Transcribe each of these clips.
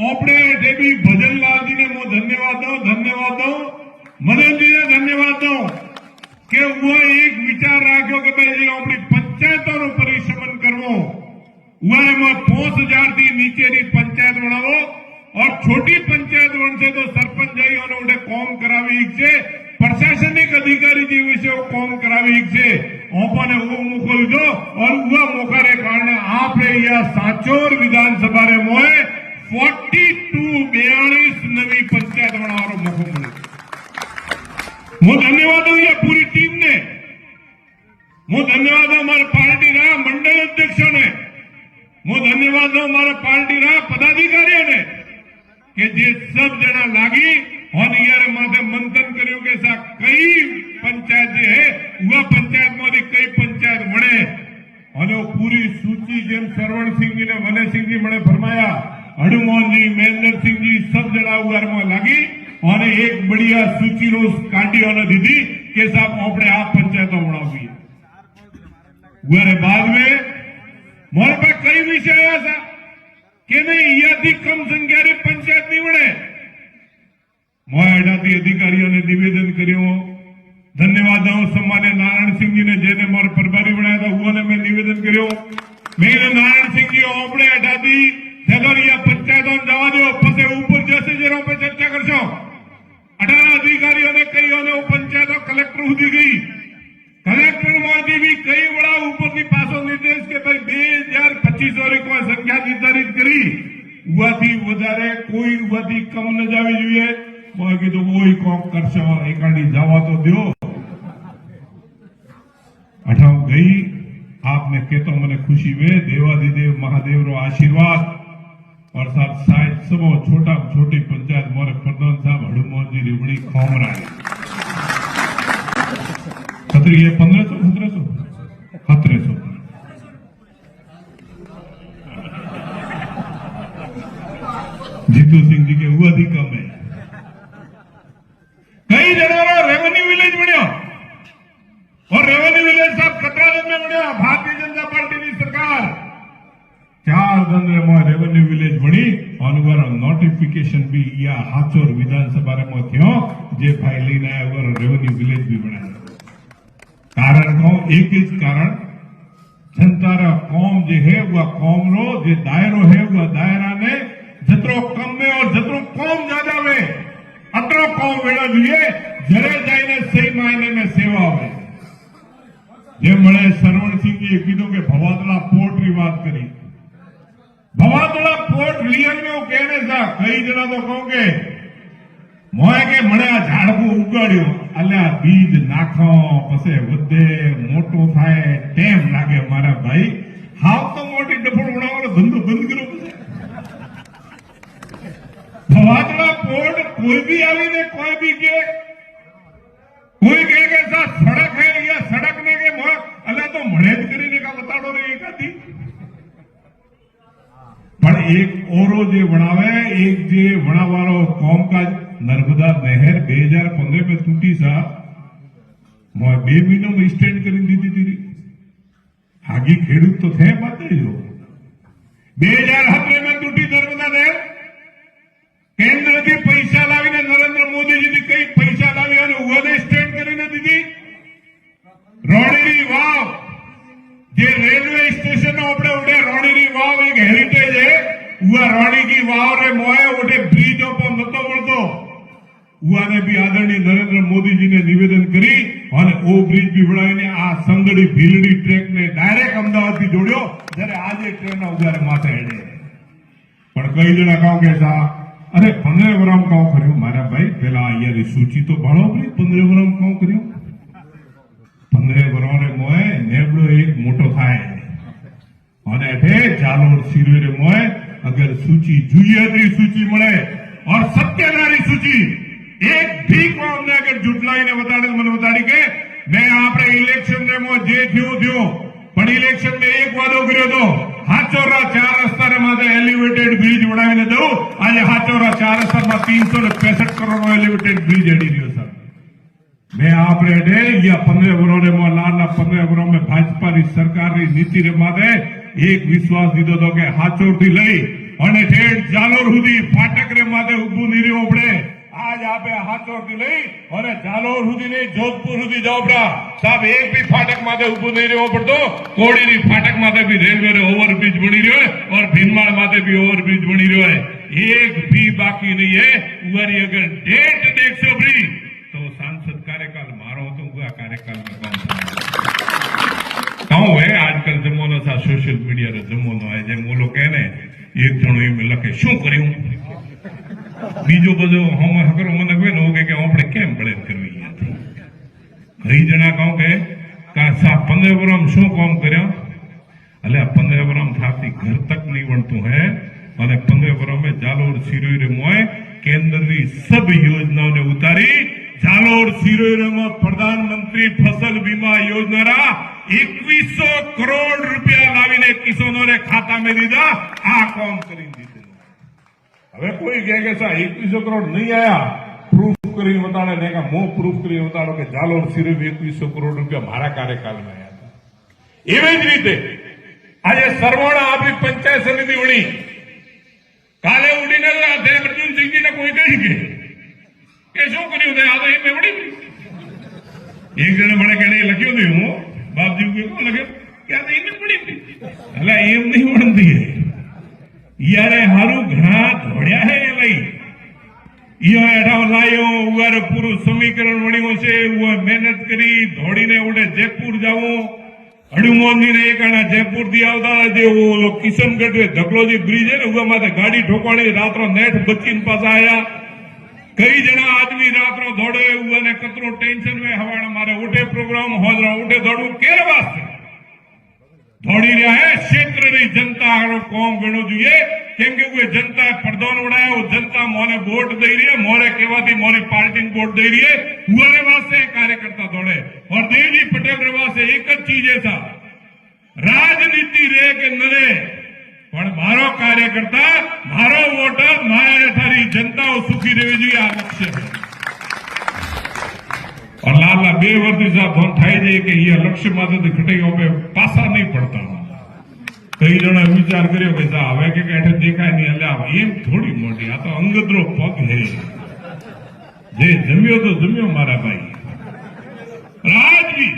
આપણે જે બી ભજનલાલજીને હું ધન્યવાદ દઉં મદનજીને ધન્યવાદ દઉં કે હું એક વિચાર રાખ્યો કે ભાઈ આપણી પંચાયતોનું પરિશ્રમણ કરવો में 5000 થી નીચેની પંચાયત બનાવો और छोटी पंचायत बनसे तो सरपंच जाई और उन्हें कॉम करावी છે प्रशासनिक अधिकारी जी विषय कॉम करावी છે ओपने वो मुकुल जो और वो मोकारे कारण आपने यह साचोर विधानसभा रे मोए 42 नवी पंचायत बनावारो मौको मिले। હું ધન્યવાદ દઉં ये पूरी टीम ने, હું ધન્યવાદ દઉં મારી પાર્ટીના મંડળ અધ્યક્ષોને, હું ધન્યવાદ દઉં મારા પાર્ટીના પદાધિકારીઓને કે જે सब जना लागी और यार माथे मंथन કર્યું કે સા કઈ पंचायत જે है वह पंचायत માંથી કઈ पंचायत મળે અને પૂરી સૂચિ જેમ સરવણ સિંહજી ને વને સિંહજી મને ફરમાયા हनुमान जी महेंद्र सिंह जी सब जना उगार में लागी और एक बढ़िया सूची नो काटी और दीदी के साथ अपने आप पंचायतों बनावी उगारे बाद में मोर पे कई विषय आया था कि नहीं यदि कम संख्या री पंचायत नहीं बने मोहडाती अधिकारियों ने निवेदन करियो धन्यवाद दो सम्मान्य नारायण सिंह जी ने जेने मोर प्रभारी बनाया था उन्होंने मैं निवेदन करियो मेरे नारायण सिंह जी अपने हटाती सदरिया पंचायतों जवा दो पसे ऊपर जैसे जरों पे चर्चा कर सो 18 अधिकारियों ने कई वो पंचायतों कलेक्टर हुई गई कलेक्टर मांगी भी कई बड़ा ऊपर की पासों निर्देश के भाई 2025 को संख्या निर्धारित करी हुआथी वधारे कोई हुआथी कम न जावी જોઈએ बाकी तो वही कोक करशो एकाडी जावा तो दो अठाव गई आपने कहतो मने खुशी वे देवादिदेव महादेव रो आशीर्वाद और साथ शायद सब छोटा छोटी पंचायत मोरे प्रधान साहब हनुमान जी रेवड़ी खोमरा खतरी 1500 जीतू सिंह जी के हुआ भी कम है कई जगह रेवेन्यू विलेज बनिया और रेवेन्यू विलेज साहब खतरागंज में बनिया भारतीय जनता पार्टी की सरकार 4 दिन में रेवेन्यू विलेज बनी और नोटिफिकेशन भी या हाचोर विधानसभा में थयो जे भाई लेने आया वो रेवेन्यू विलेज भी बनाया कारण को एक ही कारण जनता कौम जो है वह कौम रो जो दायरो है वह दायरा ने जतरो कम में और जतरो कौम ज्यादा में अतरो कौम वेड़ा जुए जरे जाइने सही मायने में सेवा हो जे मळे सरवण सिंह जी कीधो के भवादला पोर्ट री बात करी भवादला पोर्ट लियन में वो कहने सा कई जना तो कहोगे मोए के मळे आ झाड़कू उगाड्यो अल्या बीज नाखो पसे वधे मोटो थाय टेम लागे मारा भाई हाव तो मोटी डफड़ बनावनो धंधो बंद करो पसे भवादला पोर्ट कोई भी आवी ने कोई भी के कोई कहे के साथ सड़क है या सड़क ने के मोए अल्या तो मळेज करीने का बताड़ो रे एकादी पर एक औरो जे बनावे एक जे बनावारो कौम का नर्मदा नहर 2015 में टूटी सा 2 महीनों में स्टेंड कर दी थी हागी खेडूत तो थे बात जो 2017 में टूटी नर्मदा नहर केंद्र थी पैसा लावीने नरेंद्र मोदी जी थी कई पैसा लावी और उन्हें स्टेंड करीने दीदी रोणीरी वाव जे रेलवे स्टेशन अपने उठे रोणीरी वाव एक हेरिटेज है वह रोणी की वाव रे मोए उठे ब्रिजों पर नतो મળતો उन्हें भी आदरणीय नरेंद्र मोदी जी ने निवेदन करी और वो ब्रिज भी बनावीने आ संगड़ी भीलड़ी ट्रेक ने डायरेक्ट अमदावाद थी जोड़्यो जरे आज ट्रेन उगारे माथे हेडे पण कई जना कहू के सा अरे 15 वरम कहू कर्यो मारा भाई पहला अहियारी सूची तो भाड़ो पड़ी 15 वरम कहू कर्यो 15 वरम रे मोए नेबड़ो एक मोटो थाय और एठे जालोर सिरवे रे मोए अगर सूची जुईए ती सूची मळे और सत्यनारी सूची एक भी कौम ने अगर जुटलाई ने बताड़े मैंने बताड़ी के मैं आपने इलेक्शन ने मो जे थयो पण इलेक्शन में एक वादो कर्यो तो हाचोरा 4 रस्ता रे माथे एलिवेटेड ब्रिज बनावीने दो आज हाचोरा 4 रस्ता में 365 करोड़ नो एलिवेटेड ब्रिज एडी रह्यो सर मैं आपने डे या 15 वरों ने मो लाना 15 वरों में भाजपा री सरकार री नीति रे माथे एक विश्वास दीधो तो के हाचोर थी लई અને ઠેઠ જાલોર સુધી ફાટક રે માથે ઉભું નહીં રહેવું પડે. આજ આપે હાથોથી લઈ અને જાલોર સુધી નહીં જોધપુર સુધી જાવ પડા સાહેબ, એક બી ફાટક માથે ઉભું નહીં રહેવો પડતો. કોડીની ફાટક માથે બી રેલવે ઓવરબ્રિજ બની રહ્યો है और भीनमाल माथे भी ओवरब्रिज बनी રહ્યો है. एक भी बाकी नहीं है. उगारी अगर डेट देखशो भरी तो सांसद कार्यकाल मारो तो हुआ कार्यकाल में कहूं है. आजकल जमानो था सोशल मीडिया रो जमानो है. जे मोलो कहने एक जणो एम लखे શું કર્યું, બીજો બધો હમ હકરો મને કોઈ ન કે આપણે કેમ બળે કરવી હતી. કઈ જણા કહું કે સા 15 વર્ષ શું કામ કર્યા, એટલે 15 વર્ષ થાતી ઘર તક નહીં વણતું है. અને 15 વર્ષ में जालोर सिरोई रे मोय केंद्र की सब योजनाओं ने उतारी. जालोर सिरोई में प्रधानमंत्री फसल बीमा योजना रा 2100 करोड़ रुपया लावीने किसानों ने खाता में दीधा. आ काम કરી દીધું. હવે કોઈ કહે કે સા 2100 કરોડ નહીં આયા, પ્રૂફ કરી બતાડે ને કે મો પ્રૂફ કરી બતાડો કે જાલોર સિરોઈ 2100 કરોડ રૂપિયા મારા કાર્યકાળમાં આયા હતા. એવી જ રીતે આજે સરવાણા આપણી પંચાયત સમિતિ વણી કાલે ઉડીને અર્જુનસિંહજી ને કોઈ કહી કે શું કર્યું તે આ તો એ મેવડી એક જણે મને કે લખ્યું હતું હું બાપજી કોણ લખ્યું કે આ તો એને પડી એટલે એમ નહીં વણતી યારે હારું ઘણા ધોડ્યા હે એ લઈ ઈયો એઠા લાયો ઉગારે પૂરું સમીકરણ વણ્યું છે. મહેનત કરી દોડીને ઉડે જયપુર જાવું. હડુમોની ને એક જયપુર થી આવતા જે ઓલો કિશનગઢ ધકલોજી બ્રિજ है ને માથે ગાડી ઠોકવાણી રાત્રો નેટ બચીને પાછા આયા. कई जना आदमी रात्रों दौड़े हुए ने कतरो टेंशन में हवाड़ा मारे उठे प्रोग्राम होदरा उठे दौड़ू केर वास्ते दौड़ी रहा है क्षेत्र री जनता कौम गणो जुए केम के हुए जनता प्रधान बनाया वो जनता मोने वोट दे रही है मोरे केवाती मोरी पार्टी वोट दे रही है हुए वास्ते कार्यकर्ता दौड़े. और देवजी पटेल रे वास्ते एक ज चीज है सा राजनीति रे के न रे पण मारो कार्यकर्ता मारो वोटर मारे थारी जनता सुखी रहे जो आ लक्ष्य है. और लाला 2 वर्ष फोन थाय जाए कि ये लक्ष्य माथे खटाई पे पासा नहीं पड़ता. कई जना विचार करो कि हवे के हेठे देखाय नहीं એટલે એમ થોડી મોટી આ તો અંગદરો પગ હે જે જમ્યો તો જમ્યો મારા ભાઈ. રાજવી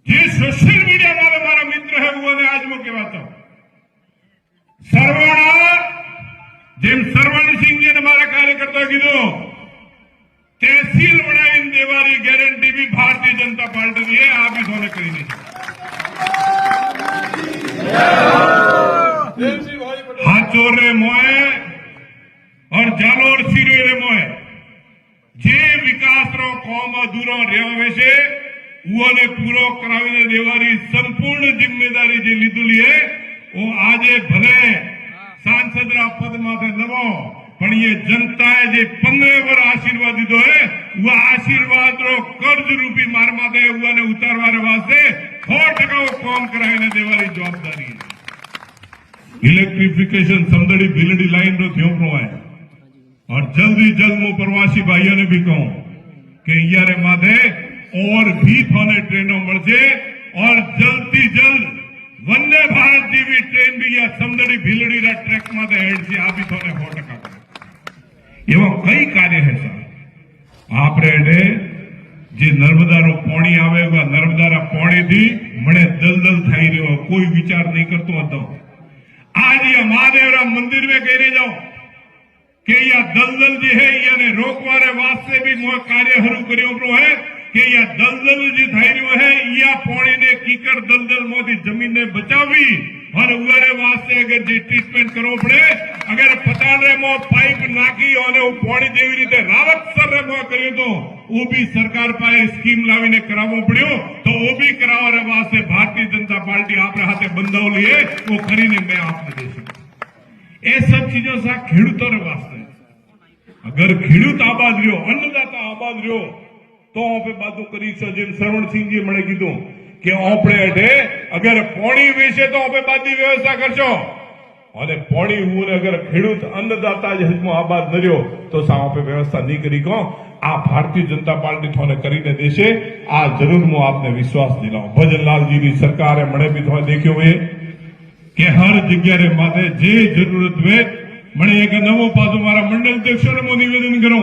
જે સોશિयल मीडिया वाले मारा मित्र है वो ने आज में कहवाता सरवाणा જેમ સરવણસિંહજી ને મારા કાર્યકર્તા કીધું तहसील बनाई देवारी गारंटी भी भारतीय जनता पार्टी की है. आप ही सोने करी नहीं हाथोरे मोए और जालोर सिरोरे मोए जे विकास रो कौम अधूरो रहे છે उन्हें पूरो करावीने देवारी संपूर्ण जिम्मेदारी जे लीधुली है वो आजे भले सांसद रा पद माथे नवो पण ये जनताए जे 15 वर्ष आशीर्वाद दीधो है वो आशीर्वाद रो कर्ज रूपी मार माथे उन्हें उतारवाने वास्ते 100% काम करावीने देवारी जवाबदारी है. इलेक्ट्रिफिकेशन समदड़ी भीलड़ी लाइन रो थयो है और जल्दी जल्द मु प्रवासी भाइयों ने भी कहूं कि यारे माथे और भी थाने ट्रेनों મળશે और जल्दी जल्द वंदे भारत जेवी ट्रेन भी या समदड़ी भीलड़ी रा ट्रेक माथे हेड से आ भी थाने 100% एवं कई कार्य है सर आपरे जे नर्मदा रो पाणी आवे नर्मदा रा पाणी थी मणे दलदल થઈ રહ્યો કોઈ વિચાર નહીં કરતો હતો. आज ये महादेव रा मंदिर में कहने जाओ कि यह दलदल जो है यानी रोकवारे वास्ते भी मोह कार्य हरु कर्यो है कि यह दलदल जो થઈ રહ્યો है या पाणी ने कीकर दलदल मोदी जमीन ने बचावी और उगारे वास्ते अगर जी ट्रीटमेंट करो पड़े अगर पताड़े मो पाइप नाखी और पाणी जेवी रीते रावतसर रे मो कर्यो तो वो भी सरकार पाए स्कीम लावीने करावो पड़्यो तो वो भी करावा वास्ते भारतीय जनता पार्टी आपरे हाथे बंधावली है वो खरीने मैं आपने दे सकूं. ये सब चीजों से खेडूतों रे वास्ते अगर खेडूत आबाद रह्यो अन्नदाता आबाद रह्यो तो आपे बातों करी छो जेम सरवणसिंहजी मणे कीधुं कि आपणे हेठे अगर पाणी वेचे तो आपे बादी व्यवस्था करशो અને પાણી હું અગર ખેડૂત अन्नदाता જમાં આબાદ ન રહ્યો તો સા આપે વ્યવસ્થા નહીં કરી કો આ ભારતીય જનતા પાર્ટી થોને કરીને દેશે. આ જરૂર હું આપને વિશ્વાસ દિલાઉં. ભજનલાલજી ની સરકારે મને भी थोड़ा देखियो है કે હર જગ્યાએ માથે જે જરૂરત હોય મને એક નવો પાછો મારા મંડળ અધ્યક્ષોને હું નિવેદન કરું,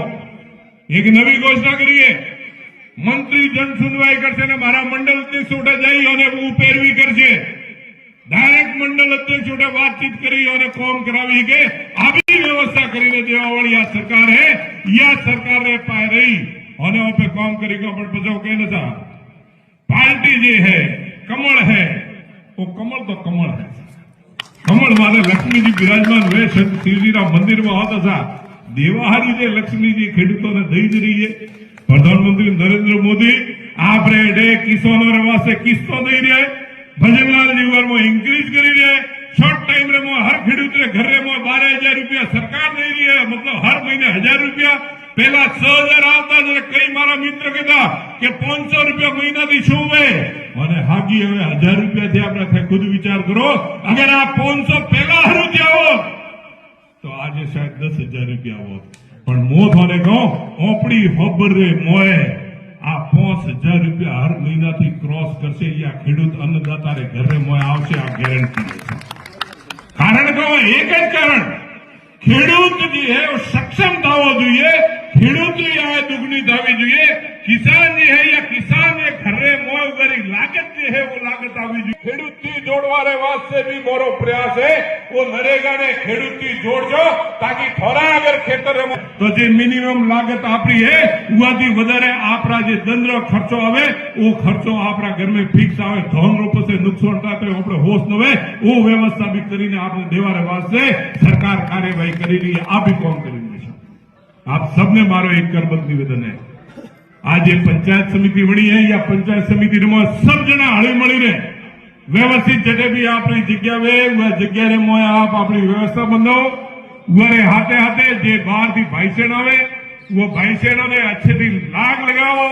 એક નવી ઘોષણા કરીએ, મંત્રી જન સુનવાઈ કરશે ને મારા મંડળ અધ્યક્ષ ઉઠે જઈ અને પેરવી કરશે, ડાયરેક્ટ મંડળ અધ્યક્ષ ઉઠે વાતચીત કરી અને કોમ કરાવી કે આવી વ્યवस्था કરીને देवा वाली आ सरकार है, यह सरकार ने पाए रही और पे काम करेगा पर बचाओ के न था पार्टी जी है कमल है, वो कमल तो कमल है, कमल माने लक्ष्मी जी विराजमान हुए शिवजी मंदिर में होता था देवाहारी जे लक्ष्मी जी खेडूतों ने दई ज रही है। प्रधानमंत्री नरेंद्र मोदी आप रेडे किसानों वास्ते किस्तो दई रहे, भजनलाल जी में इंक्रीज करी रहे, शॉर्ट टाइम रे में हर खेडूत रे घर में 12,000 रुपया सरकार दे रही है, मतलब हर महीने 1,000 रुपया, पहला 6,000 आता है, कई मारा मित्र कहता कि 500 रुपया महीना थी शू है और हागी हमें 1,000 रुपया थी, आपने खुद विचार करो, अगर आप 500 पहला हरू जाओ तो आज शायद 10,000 रुपया हो, पर मो थोड़े कहो ओपड़ी खबर रे मोए आ 5,000 रुपया हर महीना थी क्रॉस करसे या खेडूत अन्नदाता रे घर रे मोए आवशे, आ गारंटी है। कारण कहो एक ज कारण खेडूत जी है वो सक्षम થવો જોઈએ, ખેડૂતની આય દુગની થવી જોઈએ, કિસાન જે है या किसान ने घरे मोय गरी लागत जे है वो लागत आवी જોઈએ। ખેડૂતથી જોડવાને વાસ્તે भी मोरो प्रयास है, वो नरेगा ने ખેડૂતથી જોડજો ताकि थोड़ा अगर खेतर तो जे मिनिमम लागत आपरी है उवाથી વધારે આપરા જે દંડ ખર્ચો આવે वो खर्चो आपरा घर में फिक्स आवे, धन रूप से नुकसान થાય તો આપણે હોશ ન હોય वो व्यवस्था भी કરીને આપણે દેવાને વાસ્તે सरकार कार्यवाही કરી રહી है, आप भी काम કરી રહી છે। आप सबने मारो एक करबद्ध निवेदन है, आज ये पंचायत समिति बनी है या पंचायत समिति में सब जना हળી મળીને व्यवस्थित जगह भी अपनी जगह वे वह जगह रे मोए आप अपनी व्यवस्था बनाओ, उरे हाथे हाथे जे बाहर थी भाईसेना वे वो भाईसेना ने अच्छे थी लाग लगाओ,